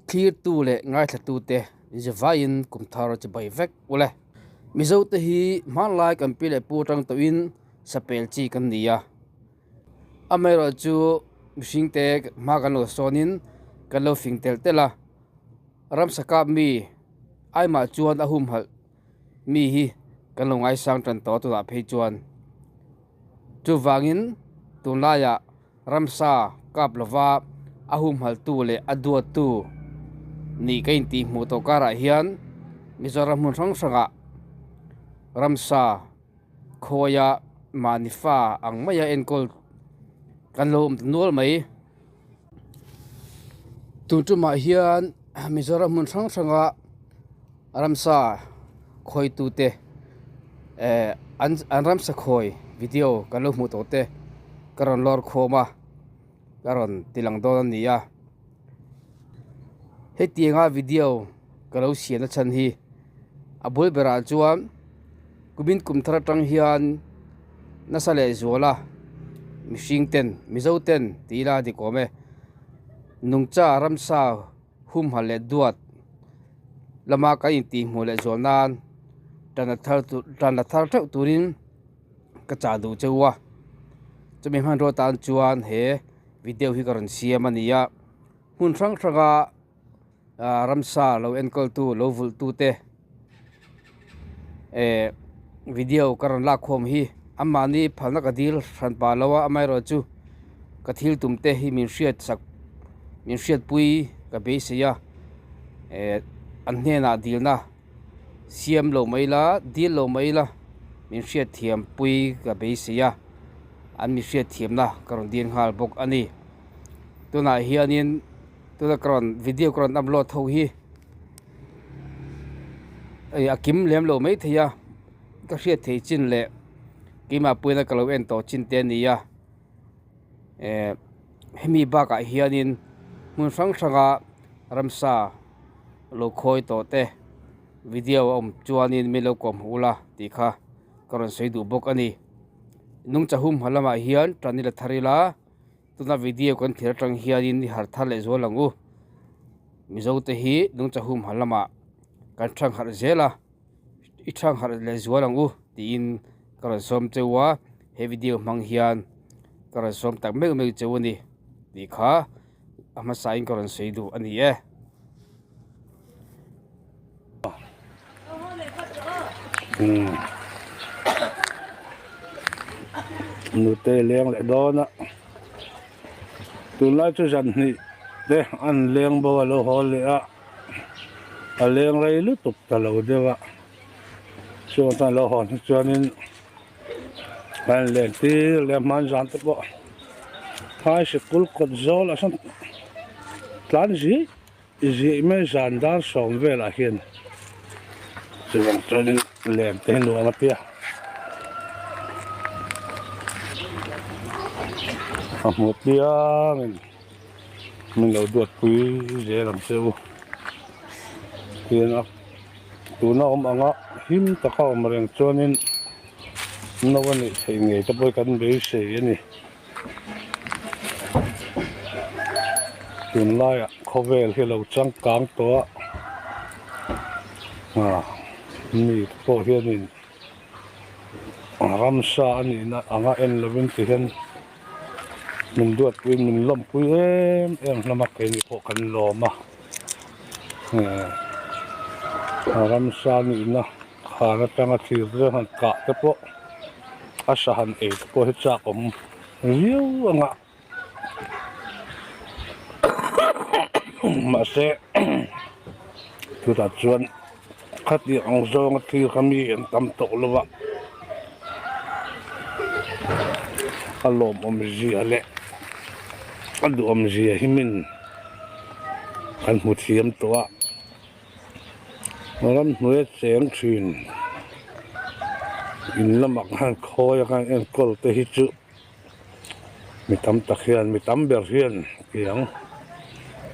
thhlirtuten ngai thlatute jevain kumthar che bai vek ule mizo te hi hmanlai kan pile pu tang to in sapel chi kan nia amero chu mihring te ma kan lo sonin kan lo fingtel tela ramsa ka mi ai ma chuan a humhalh mi hi kan lo ngai sang tan to tu da phei chuan chu wangin tunlaya ramsa kap lova a humhalh tu le a duat tu ni kain ti mu to kara hian mizoram mun rang sanga ramsa khoya manifa ang maya enkol kan lo nual mai tu ma hian mizoram mun rang sanga ramsa khoi tu te an ramsa khoi video kan lo mu to te karon lor khoma karon tilang don nia he tianga video kalo sian chan hi abul bera chuan kubin kumthara tang hian nasale zola mihring ten mizo ten tila di kome nungcha ramsa humhalh le duat lama ka in ti mu le zonan tan thar theuh turin ka cha du chewa chumi man ro tan chuan he video hi karon siam ania hun thang thanga ramsa lo enkol tu lo vul tu te video karon la khom hi amani phalna ka dil ran pa lawa amai ro chu ka thil tum te hi min hriat pui ka be sia an hne na dil na siam lo maila dil lo maila min hriat thiam pui ka be sia an mi hriat thiam na karon din hal bok ani tuna hianin tuna karon video karon upload tho hi akim lem lo mai thia ka hriat thei chin le kima puina kalo en to chin te nia hemi ba ka hianin mun sanga ramsa lo khoi to te video om chuanin milo kom hula ti kha karon seidu bok ani nungcha humhalh hian tranila tharila tuna video kan thir tang hianin ni har thale zolangu mizo te hi nungcha humhalh kan thangharh zela I thangharh le zolangu tiin karon sawm chewa he video mang hian karon sawm tak meg chewani ti kha hmasawn karon seidu ani nutei leng le dona tunlai chu jan ni te an leng bo lo hol le a leng rei lu tup ta lo dewa chu ta lo hon chuanin ban le ti le man jan te bo hai se kul kot zol asan tlan ji me jan dar som vela hian chu chuanin lem te nu ma pia một tia mình đầu tuột quý dễ làm sao thì nó ông ăn á him ta khao mà rằng cho nên nó vẫn này thấy nghề cho bôi cắn bể sể này tuần lai à khó về khi lâu trắng cáng to mì phô hiện mình ramsa này na anga en lovin tiền mình duat pui mình lom pui em lama cái này họ cần lama ramsa ni na khana tanga thir re han ka te po asahan e po he cha om riu anga ma se tu ta chuan khati ang zong thi khami en tam to lova alom om ji ale adu om ji himin kan mu thiam to a maram nue cheng thin in lamak han khoi kan en kol te hi chu mi tam ta khian mi tam ber hian kiang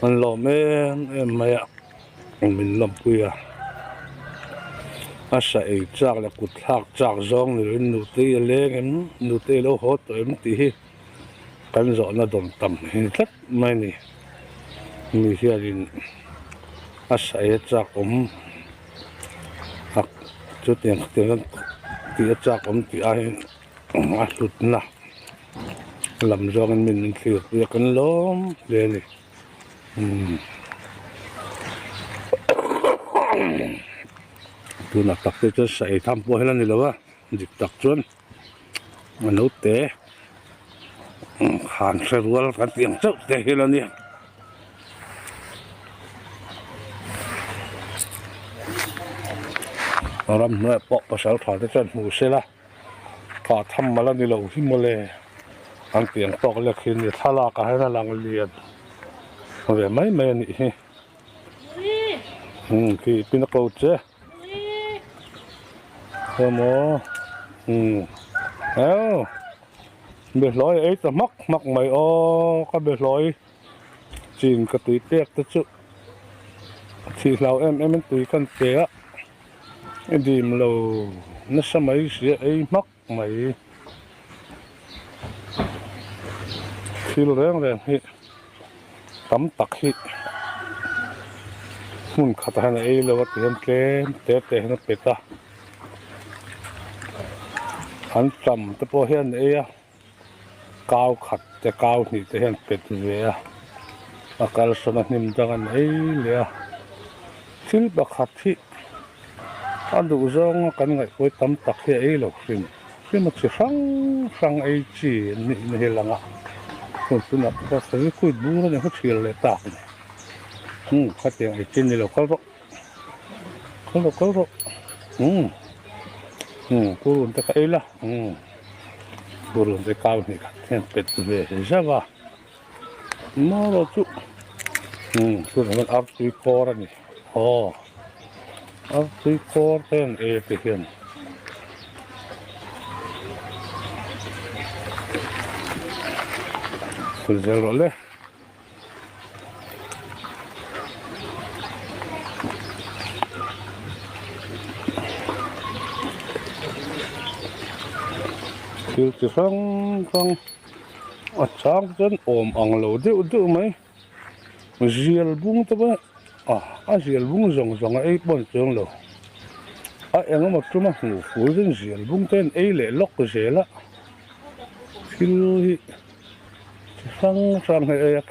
an lo em maya min lam puya asa e chak la kut thak chak zong ni nutei leng em nutei lo hot to em ti hi kan zo na dom tam hin tlat mai ni hiarin sai chak hak chút tiền thì chak thì ai lụt na làm cho mình việc cái lốm đây này tu na tak te sai tham po helan ni lawa dik tak chuan nấu té khan serwal kan tiang chau te helan ni ram na po pasal tha te chan mu se la ka tham mala ni lo hi mole ang tiang tok le khin ni thala ka hena lang lian ve mai mai ni hi ki pinako che mò biệt lối ấy ta mắc mày có biệt lối chìm cái túi tét tất sự thì lâu em túi con té em đi mà lâu nó sao mấy sẽ ấy mắc mày khi lo rèn hi tắm tắc hi muốn khát hàng ấy lâu tiền té nó bể ta hắn trầm tới po hiện ấy cao khát te cao thì te hiện bệt về à cái số niệm đang ấy lẽ phil bạc khát thì anh đủ rong cái ngày cuối tắm tắc thì ấy lộc phim phim một chiếc sang ấy chỉ như là ngã còn tôi nói có phải cuối buông nó không chịu lại tạc phát tiền ấy trên này là có rồi kurun te kaila kurun te kau ni kan pet ve java maro chu kurun ap tu kor ni ap tu kor ten e te hian sul le thì sang ở sáng chân ôm ăn lẩu điệu mấy riêng bung thôi bác riêng bung rong ấy bọn trường lẩu em một chút mà ngủ phú dân riêng bung tên ấy lệ lóc cái gì lá khi sang ấy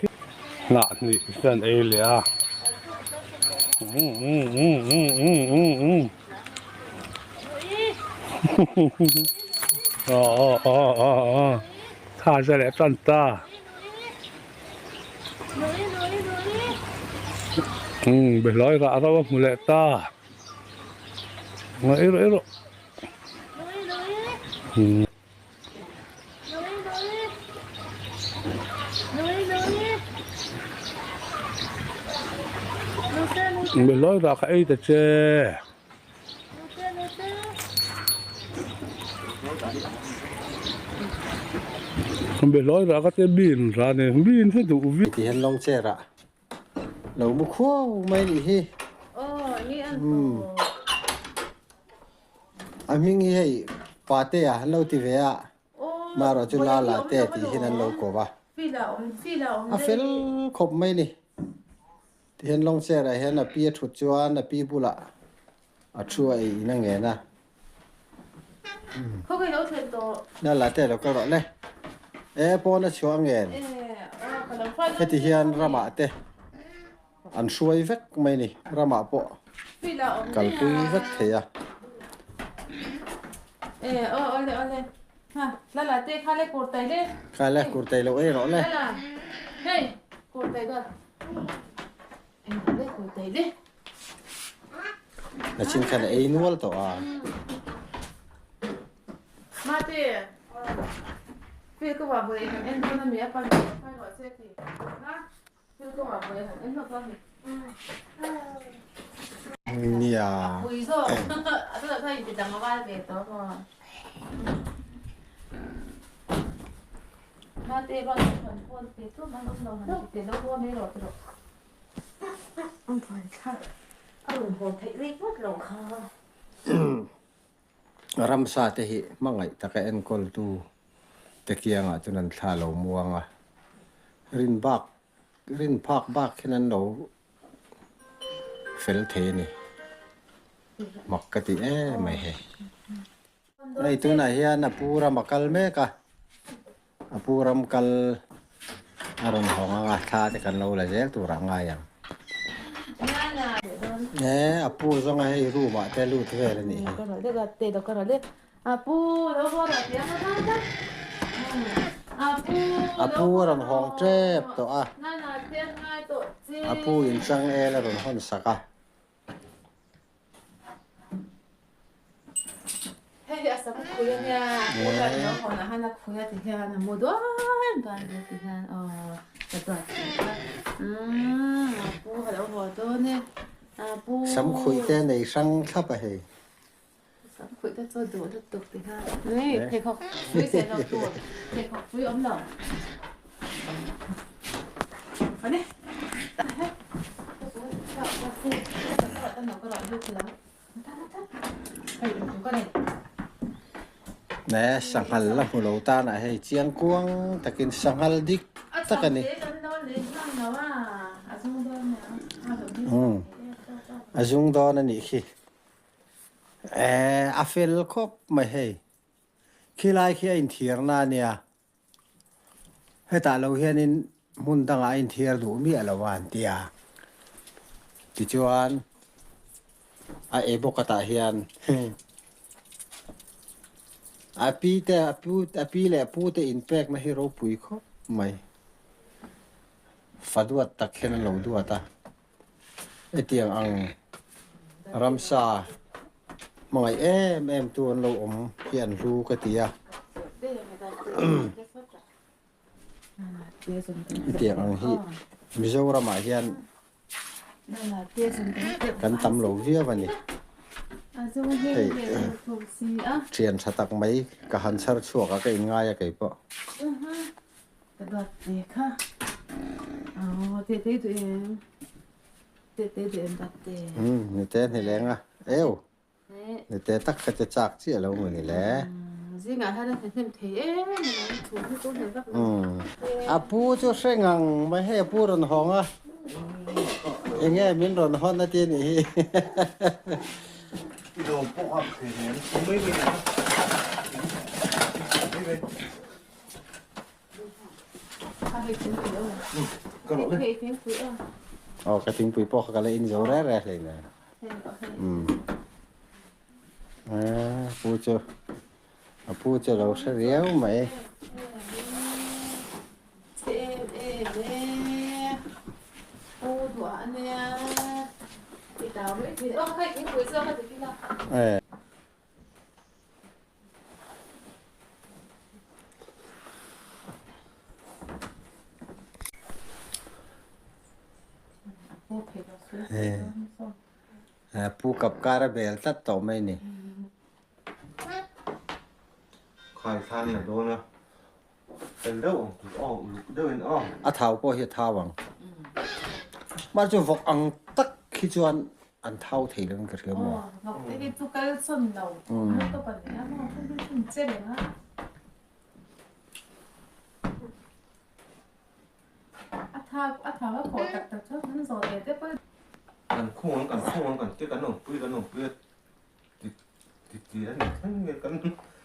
nạn thì tên ấy lệ thả ra lại toàn ta bị lối ra đâu mà lại ta rồi bị lối ra cái ấy chứ không biết nói ra cái pin ra này pin thế đủ vi thì hắn long xe ra lâu một khô mấy đi hi như ăn anh mình hi pa te à lâu thì về à mà rồi chúng la te thì hi hắn lâu cổ ba à phèn khop mấy đi thì hắn long xe ra hắn là pia thụt chuan là pia bula à chua ấy nó nghe na không có nấu thêm đồ nó là te là cái đó này po nó chua nghe thế thì hiền rama te ăn suy vết mấy nè rama po cần tui vết thế à ole ha la te khale kurtai le khai lại kurtai lâu ấy rõ này la hey kurtai đó em le kurtai le là chính khai ấy nuôi tổ à mate phía cái vào với em có làm gì phải gọi xe thì ha phía cái vào với em nó có gì nhà ui rồi tức là thay vì đằng vào về đó mà mate con con thì cứ mang nó thì nó qua mấy rồi rồi ông phải khác ông hồ thấy riết mất lòng kha ramsa te hi mangai taka en kol tu te kianga tunan thalo muanga rin pak bak khinan lo fel thế này mặc cái gì mày hè này tu này hiền apura makal me ka apura makal aron hong nga tha te kan lo la zel tu ranga yang nè apu zo nga hei ru ma te lu te re ni cái rồi đấy tê đó cái rồi đấy apu đâu có rồi tiếng nó đó apu ron hong trep to a này là tiếng hai tổ chi apu in sang la ron hon saka hey ya sa kuya nha kuya nó còn là hai là kuya thì ha là mua đó toàn được thì ha cái đoạn apu hay đâu rồi đó nè apu sam khui te nei sang thap a hei sắm khui ta cho đồ được tục thì ha này thầy học khui sẽ học đồ thầy học khui ấm lòng ở đây nè sang hal la hu lo ta na hei chiang kuang takin sang hal dik takani azung do na ni khi a fel khop mai hei khi lai khi in thiar na nia he ta lo hian in mun danga in thiar du mi alawan tia ti chuan a e bokata hian api te api le pu te in pek na hero pui khop mai faduat tak hian lo duata etiang ang ramsa mọi em tuôn lâu ống hiện ru cái tía tiệc ăn hi mizo ra mà hiện cắn tắm lâu vía vậy nè chuyện sát tắc mấy cả hắn sát chua cả cái ngay cái bộ cái đoạn tiệc ha tiệc tụi em đặt tiệc người tên thì lén à eo người tên tắc cái chạc chứ lâu người này lẽ riêng ngài hai đang thêm thế thủ cái tốt nhiều các apu cho sẽ ngang mấy hay apu rồi hong à anh nghe miếng rồi hong nó tiền này đồ bộ học thì không biết gì nữa cái tiếng bụi bò cái này in dấu rẽ rẽ này nè apu cho lâu sẽ réo mày duat nè thì tao mới thì khách cái cuối xưa thì cái nào pu cặp cara bel tắt tổ mày nè khai than là đồ nèเป็นđâu đâu in thảo po hi thảo bằng mà cho vọc ăn tắc khi cho ăn thảo thì lên cái gì mà vọc cái tu cái xuân đầu nó to bẩn nhá mà không biết chết đấy á thảo nó khổ tập trước nó rồi để tiếp với cần khôn cần cái nồng bươi thì đấy mình thấy cần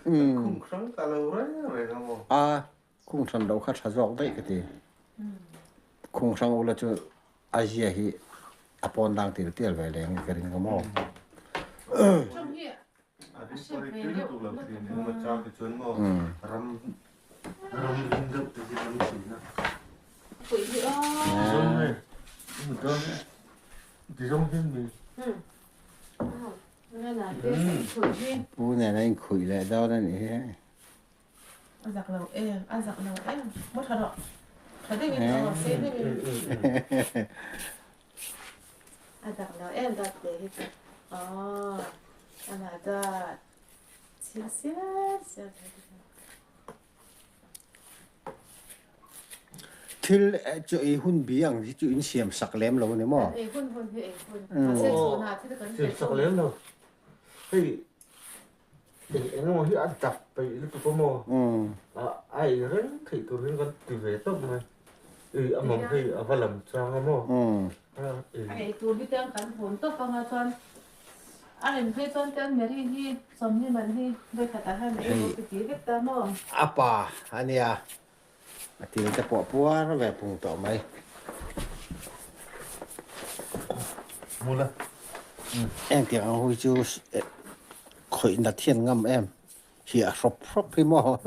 khung sống ta lâu rồi không khung sống đâu khác sao đấy cái gì khung sống là cho Asia hi apon dang tir tir về lên cái gì không trong kia đi coi cái tụ lập thì nhưng mà cho cái chuyến mà ram được thì cái ram xí nè quỷ gì đó giống này một con thì giống thêm gì nên là cái quỷ gì bu này nó khủy lại đâu đó nhỉ ăn giặc lẩu em mất thật rồi thật đấy mình nó xếp đấy mình ăn giặc lẩu em đặt để ăn là đặt xíu til cho ý hun biang thì cho in xiêm sắc lem lâu nữa mà hun xếp số nào thì được xiêm sắc lem đâu thì anh ngồi hier ăn chặtไปลูกตัวโมไอ้เรื่องที่ตัวเรื่องกันตีเวทต้องไหมเอามองที่เอาพลังจ้างโม ai tu đi tiếng cắn hồn tốt bằng tuần anh thấy tuần tiếng mấy đi sớm như mình đi đôi cả hai mấy cái tí biết ta mà apa ania thìจะปวดปัวแล้วแบบปุ่งต่อไหม mua lên em tiếng anh hồi chú khởi là thiên ngâm em hiểu sọc sọc cái mò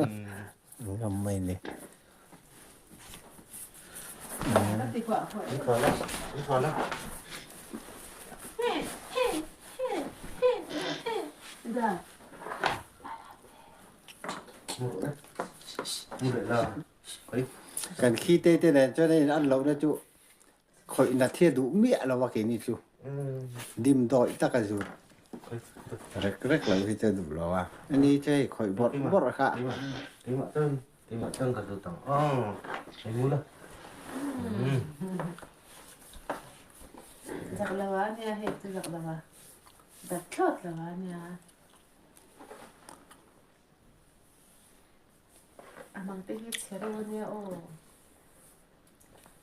ngâm mày này nó thì quả khỏi đi khỏi lắm dạ như vậy là ấy cần khi tê tê này cho nên ăn lâu đó chú khởi là thiên đủ mẹ là vào cái này chú dim đói ta cái chú rất là khi chơi đủ rồi à anh đi chơi khởi bọt bọt rồi cả tiếng mà chân cả từ tầng anh mua lên giặc là anh nha hết giặc là giặc chót là anh nha mang tới hết xe rồi nha ô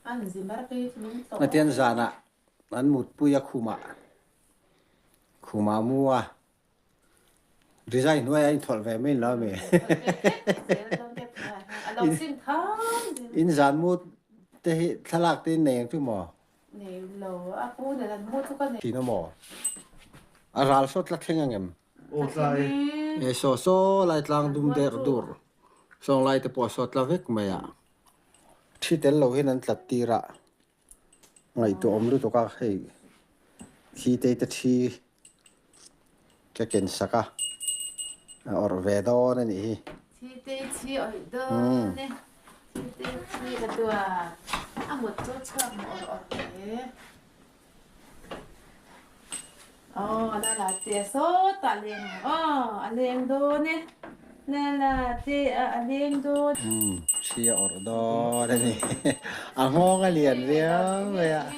anh gì mà cái mình to là tiền già nè anh một bùi khu mà mua design nuôi anh thuận về mình lo mẹ in dàn mua thế thà lạc tên nền chứ mò này lầu à cô này là mua thuốc này thì nó mò à ral sốt lắc khen em ô sai e so so lại lang dum der dur song lại te po sốt la vek mày à thi tel lo hin an tlat tira ngai to om lu to ka hei khi te te thi cái ken saka or ve do na ni chi ở đó nè chi cái đùa à một chỗ chậm ở thế là tiền số tạ liền liền đô nè nè là tiền liền đô chi or do na ni a ngong a liền riang vậy à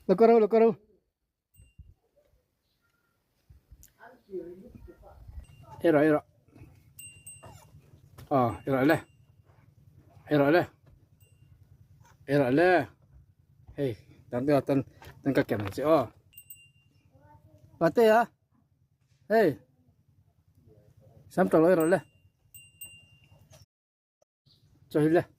Lo karo. Era. Era le. Hey, tan kakem si Pate ya. Hey. Sam talo era le. Cho le.